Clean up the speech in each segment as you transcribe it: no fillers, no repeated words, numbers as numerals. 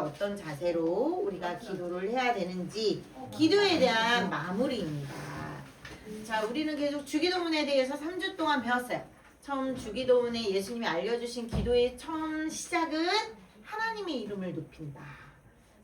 어떤 자세로 우리가 기도를 해야 되는지 기도에 대한 마무리입니다. 자, 우리는 계속 주기도문에 대해서 3주 동안 배웠어요. 처음 주기도문에 예수님이 알려주신 기도의 처음 시작은 하나님의 이름을 높인다.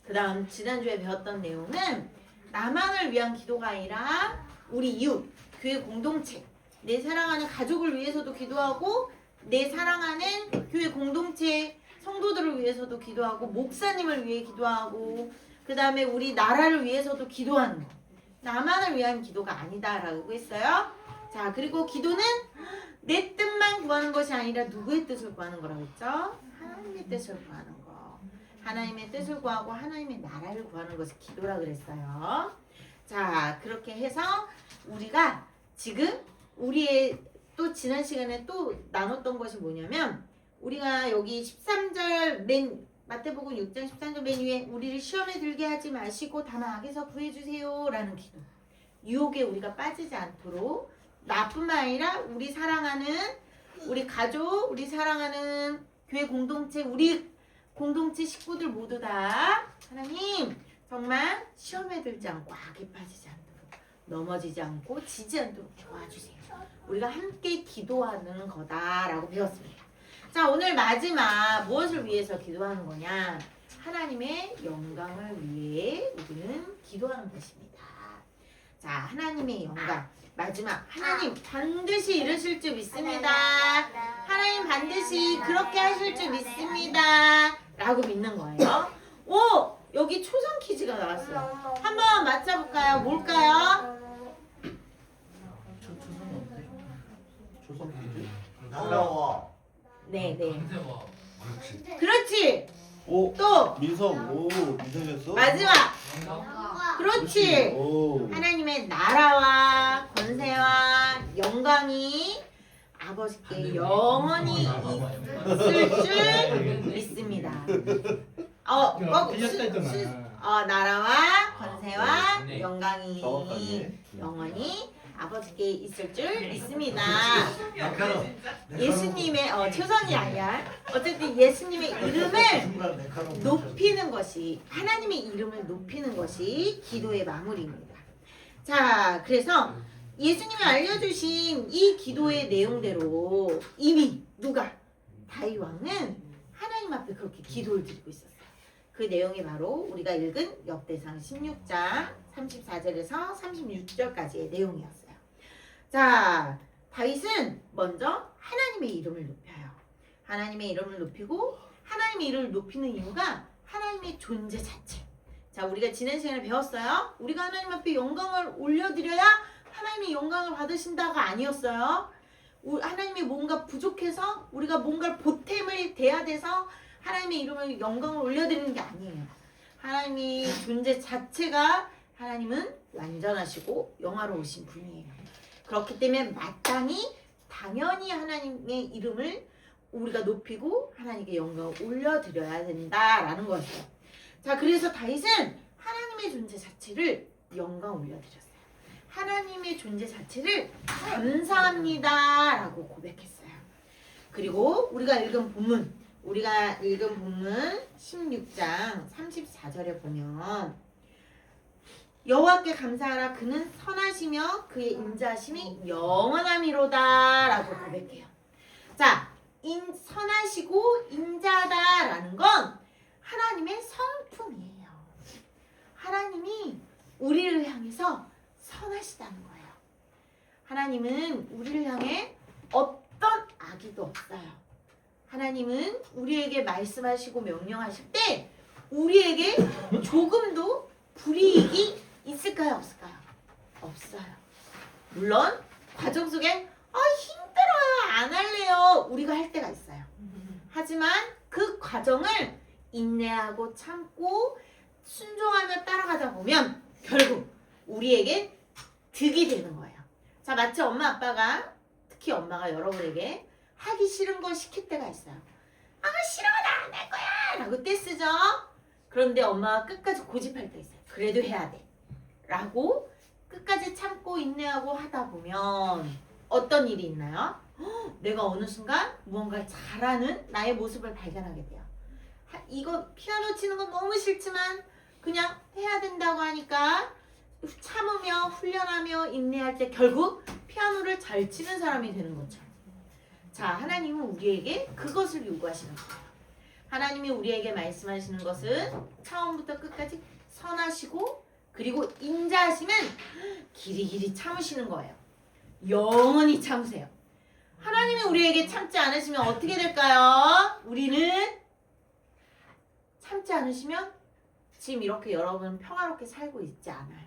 그 다음 지난주에 배웠던 내용은 나만을 위한 기도가 아니라 우리 이웃, 교회 공동체, 내 사랑하는 가족을 위해서도 기도하고 내 사랑하는 교회 공동체 성도들을 위해서도 기도하고 목사님을 위해 기도하고 그 다음에 우리 나라를 위해서도 기도하는 거. 나만을 위한 기도가 아니다라고 했어요. 자, 그리고 기도는 내 뜻만 구하는 것이 아니라 누구의 뜻을 구하는 거라고 했죠? 하나님의 뜻을 구하는 거. 하나님의 뜻을 구하고 하나님의 나라를 구하는 것이 기도라 그랬어요. 자, 그렇게 해서 우리가 지금 우리의 또 지난 시간에 또 나눴던 것이 뭐냐면 우리가 여기 13절 마태복음 6장 13절 맨 위에 우리를 시험에 들게 하지 마시고 다만 악에서 구해주세요 라는 기도. 유혹에 우리가 빠지지 않도록 나뿐만 아니라 우리 사랑하는 우리 가족, 우리 사랑하는 교회 공동체, 우리 공동체 식구들 모두 다 하나님 정말 시험에 들지 않고 악에 빠지지 않도록 넘어지지 않고 지지 않도록 도와주세요. 우리가 함께 기도하는 거다라고 배웠습니다. 자, 오늘 마지막 무엇을 위해서 기도하는 거냐? 하나님의 영광을 위해 우리는 기도하는 것입니다. 자, 하나님의 영광. 마지막 하나님 반드시 이루실 줄 믿습니다. 하나님 반드시 그렇게 하실 줄 믿습니다. 라고 믿는 거예요. 오! 여기 초성 퀴즈가 나왔어요. 한번 맞춰볼까요? 뭘까요? 조선 퀴즈? 나와. 네네. 그렇지. 오. 또 민성. 오, 민성이었어? 마지막. 그렇지. 오. 하나님의 나라와 권세와 영광이 아버지께 영원히 있을 줄 믿습니다. 나라와 권세와 영광이 정확하네. 영원히 아버지께 있을 줄 믿습니다. 예수님의 초성이 아니야. 어쨌든 예수님의 이름을 높이는 것이 하나님의 이름을 높이는 것이 기도의 마무리입니다. 자, 그래서 예수님이 알려주신 이 기도의 내용대로 이미 누가 다윗 왕은 하나님 앞에 그렇게 기도를 드리고 있었어요. 그 내용이 바로 우리가 읽은 역대상 16장 34절에서 36절까지의 내용이었어요. 자, 다윗은 먼저 하나님의 이름을 높여요. 하나님의 이름을 높이고 하나님의 이름을 높이는 이유가 하나님의 존재 자체. 자, 우리가 지난 시간에 배웠어요. 우리가 하나님 앞에 영광을 올려드려야 하나님의 영광을 받으신다가 아니었어요. 하나님이 뭔가 부족해서 우리가 뭔가 보탬을 돼야 돼서 하나님의 이름을 영광을 올려드리는 게 아니에요. 하나님의 존재 자체가 하나님은 완전하시고 영화로우신 분이에요. 그렇기 때문에 마땅히 당연히 하나님의 이름을 우리가 높이고 하나님께 영광을 올려드려야 된다라는 것이에요. 자, 그래서 다윗은 하나님의 존재 자체를 영광 올려드렸어요. 하나님의 존재 자체를 감사합니다 라고 고백했어요. 그리고 우리가 읽은 본문 16장 34절에 보면 여호와께 감사하라 그는 선하시며 그의 인자하심이 영원함이로다 라고 고백해요. 자, 선하시고 인자하다라는 건 하나님의 성품이에요. 하나님이 우리를 향해서 선하시다는 거예요. 하나님은 우리를 향해 어떤 악의도 없어요. 하나님은 우리에게 말씀하시고 명령하실 때 우리에게 조금도 불이익이 있을까요? 없을까요? 없어요. 물론 과정 속에 힘들어요. 안 할래요. 우리가 할 때가 있어요. 하지만 그 과정을 인내하고 참고 순종하며 따라가다 보면 결국 우리에게 득이 되는 거예요. 자, 마치 엄마 아빠가 특히 엄마가 여러분에게 하기 싫은 걸 시킬 때가 있어요. 싫어 나 안 할 거야 라고 떼쓰죠. 그런데 엄마가 끝까지 고집할 때 있어요. 그래도 해야 돼 라고 끝까지 참고 인내하고 하다 보면 어떤 일이 있나요? 내가 어느 순간 무언가를 잘하는 나의 모습을 발견하게 돼요. 이거 피아노 치는 거 너무 싫지만 그냥 해야 된다고 하니까 참으며 훈련하며 인내할 때 결국 피아노를 잘 치는 사람이 되는 거죠. 자, 하나님은 우리에게 그것을 요구하시는 거예요. 하나님이 우리에게 말씀하시는 것은 처음부터 끝까지 선하시고 그리고 인자하시면 길이길이 참으시는 거예요. 영원히 참으세요. 하나님이 우리에게 참지 않으시면 어떻게 될까요? 우리는 참지 않으시면 지금 이렇게 여러분 평화롭게 살고 있지 않아요.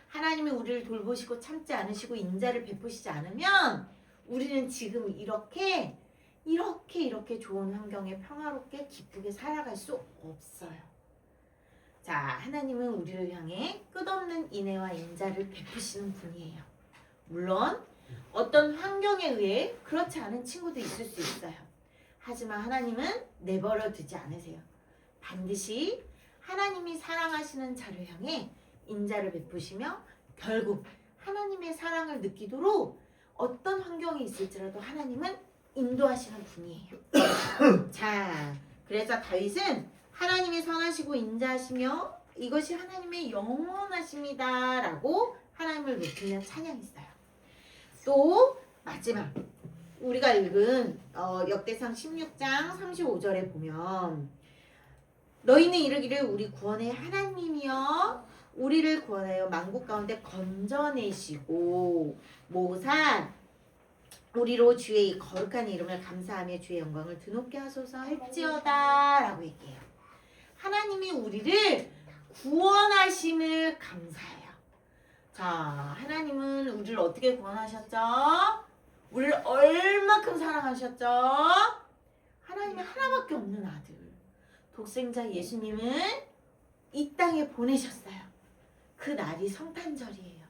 하나님이 우리를 돌보시고 참지 않으시고 인자를 베푸시지 않으면 우리는 지금 이렇게 좋은 환경에 평화롭게 기쁘게 살아갈 수 없어요. 자, 하나님은 우리를 향해 끝없는 인애와 인자를 베푸시는 분이에요. 물론 어떤 환경에 의해 그렇지 않은 친구도 있을 수 있어요. 하지만 하나님은 내버려 두지 않으세요. 반드시 하나님이 사랑하시는 자를 향해 인자를 베푸시며 결국 하나님의 사랑을 느끼도록 어떤 환경이 있을지라도 하나님은 인도하시는 분이에요. 자, 그래서 다윗은 하나님이 선하시고 인자하시며 이것이 하나님의 영원하십니다 라고 하나님을 높이며 찬양했어요. 또 마지막 우리가 읽은 역대상 16장 35절에 보면 너희는 이르기를 우리 구원의 하나님이여 우리를 구원하여 만국 가운데 건져내시고 모산 우리로 주의 이 거룩한 이름을 감사하며 주의 영광을 드높게 하소서 할지어다 라고 얘기해요. 하나님이 우리를 구원하심을 감사해요. 자, 하나님은 우리를 어떻게 구원하셨죠? 우리를 얼마큼 사랑하셨죠? 하나님이 하나밖에 없는 아들 독생자 예수님을 이 땅에 보내셨어요. 그 날이 성탄절이에요.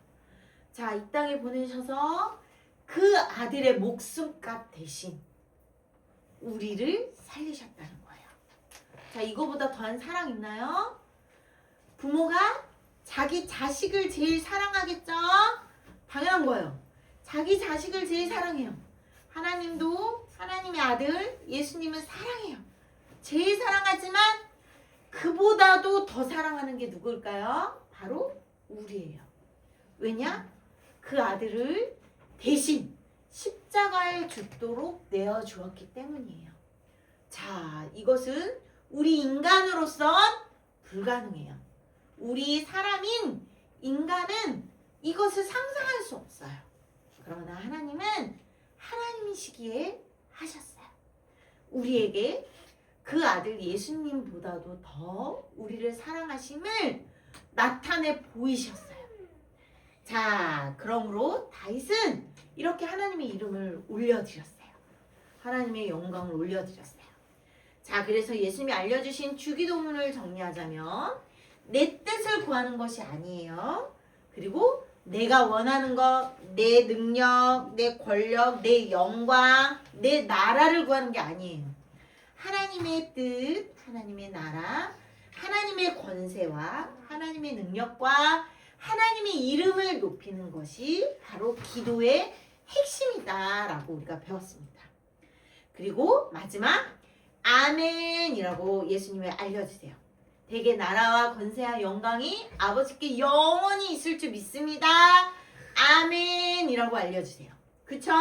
자, 이 땅에 보내셔서 그 아들의 목숨값 대신 우리를 살리셨다는 거예요. 자, 이거보다 더한 사랑 있나요? 부모가 자기 자식을 제일 사랑하겠죠? 당연한 거예요. 자기 자식을 제일 사랑해요. 하나님도 하나님의 아들 예수님을 사랑해요. 제일 사랑하지만 그보다도 더 사랑하는 게 누굴까요? 바로 우리예요. 왜냐? 그 아들을 대신 십자가에 죽도록 내어주었기 때문이에요. 자, 이것은 우리 인간으로선 불가능해요. 우리 사람인 인간은 이것을 상상할 수 없어요. 그러나 하나님은 하나님이시기에 하셨어요. 우리에게 그 아들 예수님보다도 더 우리를 사랑하심을 나타내 보이셨어요. 자, 그러므로 다윗은 이렇게 하나님의 이름을 올려드렸어요. 하나님의 영광을 올려드렸어요. 자, 그래서 예수님이 알려주신 주기도문을 정리하자면 내 뜻을 구하는 것이 아니에요. 그리고 내가 원하는 것, 내 능력, 내 권력, 내 영광, 내 나라를 구하는 게 아니에요. 하나님의 뜻, 하나님의 나라, 하나님의 권세와 하나님의 능력과 하나님의 이름을 높이는 것이 바로 기도의 핵심이다라고 우리가 배웠습니다. 그리고 마지막 아멘이라고 예수님이 알려주세요. 대개 나라와 권세와 영광이 아버지께 영원히 있을 줄 믿습니다. 아멘이라고 알려주세요. 그쵸?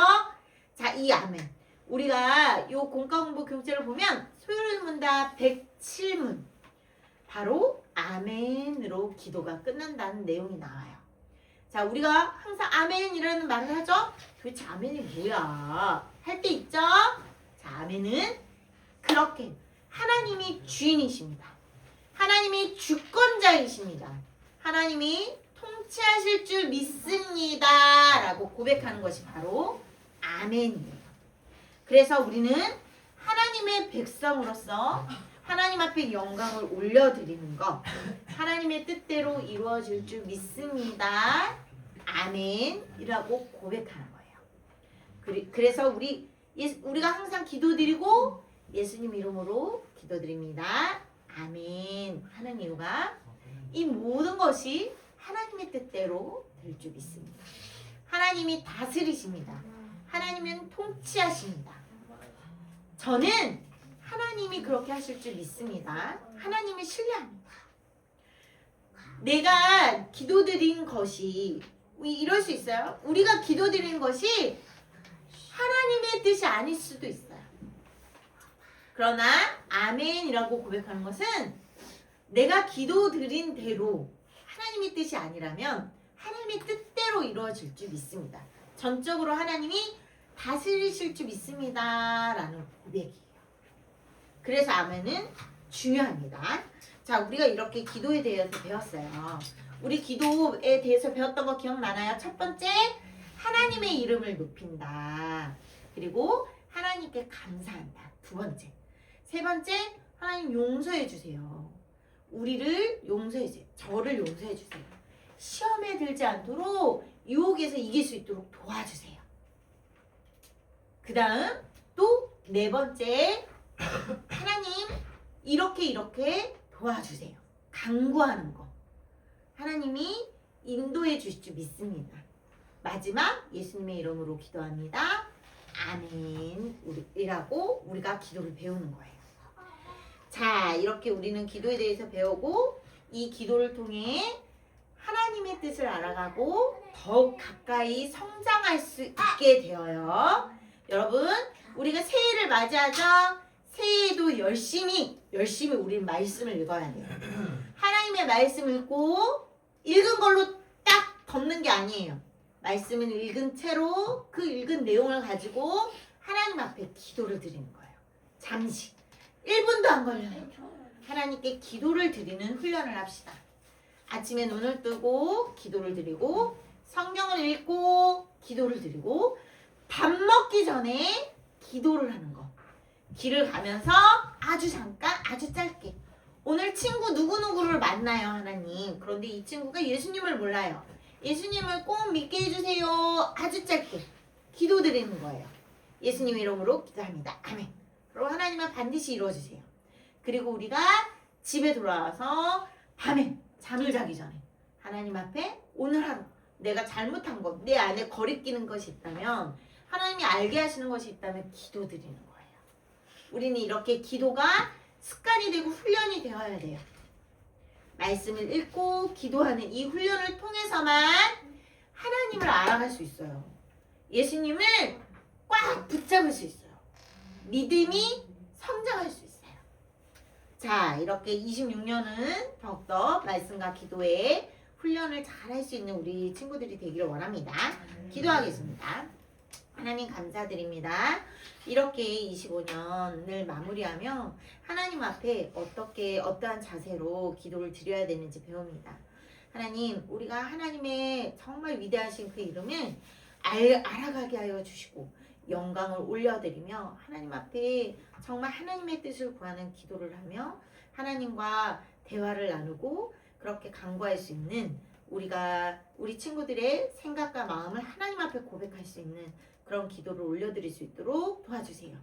자, 이 아멘. 우리가 요 공과공부 교재를 보면 소요문답 107문 바로 아멘으로 기도가 끝난다는 내용이 나와요. 자, 우리가 항상 아멘이라는 말을 하죠. 도대체 아멘이 뭐야? 할 때 있죠? 자, 아멘은 그렇게 하나님이 주인이십니다. 하나님이 주권자이십니다. 하나님이 통치하실 줄 믿습니다 라고 고백하는 것이 바로 아멘이에요. 그래서 우리는 하나님의 백성으로서 하나님 앞에 영광을 올려드리는 것, 하나님의 뜻대로 이루어질 줄 믿습니다. 아멘이라고 고백하는 거예요. 그래서 우리가 항상 기도드리고 예수님 이름으로 기도드립니다. 아멘 하는 이유가 이 모든 것이 하나님의 뜻대로 될 줄 믿습니다. 하나님이 다스리십니다. 하나님은 통치하십니다. 저는 하나님이 그렇게 하실 줄 믿습니다. 하나님을 신뢰합니다. 내가 기도드린 것이 이럴 수 있어요. 우리가 기도드린 것이 하나님의 뜻이 아닐 수도 있어요. 그러나 아멘이라고 고백하는 것은 내가 기도드린 대로 하나님의 뜻이 아니라면 하나님의 뜻대로 이루어질 줄 믿습니다. 전적으로 하나님이 다스리실 줄 믿습니다. 라는 고백이에요. 그래서 아멘은 중요합니다. 자, 우리가 이렇게 기도에 대해서 배웠어요. 우리 기도에 대해서 배웠던 거 기억나나요? 첫 번째, 하나님의 이름을 높인다. 그리고 하나님께 감사한다. 두 번째. 세 번째, 하나님 용서해 주세요. 우리를 용서해 주세요. 저를 용서해 주세요. 시험에 들지 않도록 유혹에서 이길 수 있도록 도와주세요. 그 다음 또 네 번째, 하나님 이렇게 도와주세요. 간구하는 거. 하나님이 인도해 주실 줄 믿습니다. 마지막, 예수님의 이름으로 기도합니다. 아멘이라고 우리가 기도를 배우는 거예요. 자, 이렇게 우리는 기도에 대해서 배우고 이 기도를 통해 하나님의 뜻을 알아가고 더욱 가까이 성장할 수 있게 되어요. 여러분, 우리가 새해를 맞이하죠? 새해에도 열심히 우리는 말씀을 읽어야 돼요. 하나님의 말씀 읽고 읽은 걸로 딱 덮는 게 아니에요. 말씀을 읽은 채로 그 읽은 내용을 가지고 하나님 앞에 기도를 드리는 거예요. 잠시 1분도 안 걸려요. 하나님께 기도를 드리는 훈련을 합시다. 아침에 눈을 뜨고 기도를 드리고 성경을 읽고 기도를 드리고 밥 먹기 전에 기도를 하는 거. 길을 가면서 아주 잠깐 아주 짧게 오늘 친구 누구누구를 만나요 하나님. 그런데 이 친구가 예수님을 몰라요. 예수님을 꼭 믿게 해주세요. 아주 짧게 기도드리는 거예요. 예수님 이름으로 기도합니다. 아멘. 그리고 하나님은 반드시 이루어주세요. 그리고 우리가 집에 돌아와서 밤에 잠을 자기 전에 하나님 앞에 오늘 하루 내가 잘못한 것, 내 안에 거리끼는 것이 있다면 하나님이 알게 하시는 것이 있다면 기도드리는 거예요. 우리는 이렇게 기도가 습관이 되고 훈련이 되어야 돼요. 말씀을 읽고 기도하는 이 훈련을 통해서만 하나님을 알아갈 수 있어요. 예수님을 꽉 붙잡을 수 있어요. 믿음이 성장할 수 있어요. 자, 이렇게 26년은 더욱더 말씀과 기도에 훈련을 잘 할 수 있는 우리 친구들이 되기를 원합니다. 기도하겠습니다. 하나님 감사드립니다. 이렇게 25년을 마무리하며 하나님 앞에 어떠한 자세로 기도를 드려야 되는지 배웁니다. 하나님, 우리가 하나님의 정말 위대하신 그 이름을 알아가게 하여 주시고 영광을 올려드리며 하나님 앞에 정말 하나님의 뜻을 구하는 기도를 하며 하나님과 대화를 나누고 그렇게 간구할 수 있는 우리 친구들의 생각과 마음을 하나님 앞에 고백할 수 있는 그런 기도를 올려드릴 수 있도록 도와주세요.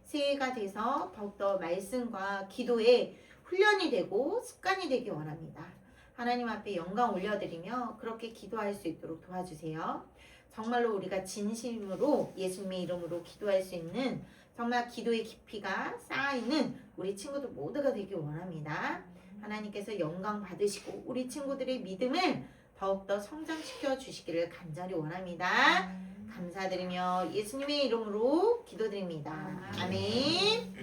새해가 돼서 더욱더 말씀과 기도에 훈련이 되고 습관이 되기 원합니다. 하나님 앞에 영광 올려드리며 그렇게 기도할 수 있도록 도와주세요. 정말로 우리가 진심으로 예수님의 이름으로 기도할 수 있는 정말 기도의 깊이가 쌓여있는 우리 친구들 모두가 되기 원합니다. 하나님께서 영광 받으시고 우리 친구들의 믿음을 더욱더 성장시켜 주시기를 간절히 원합니다. 감사드리며 예수님의 이름으로 기도드립니다. 아멘.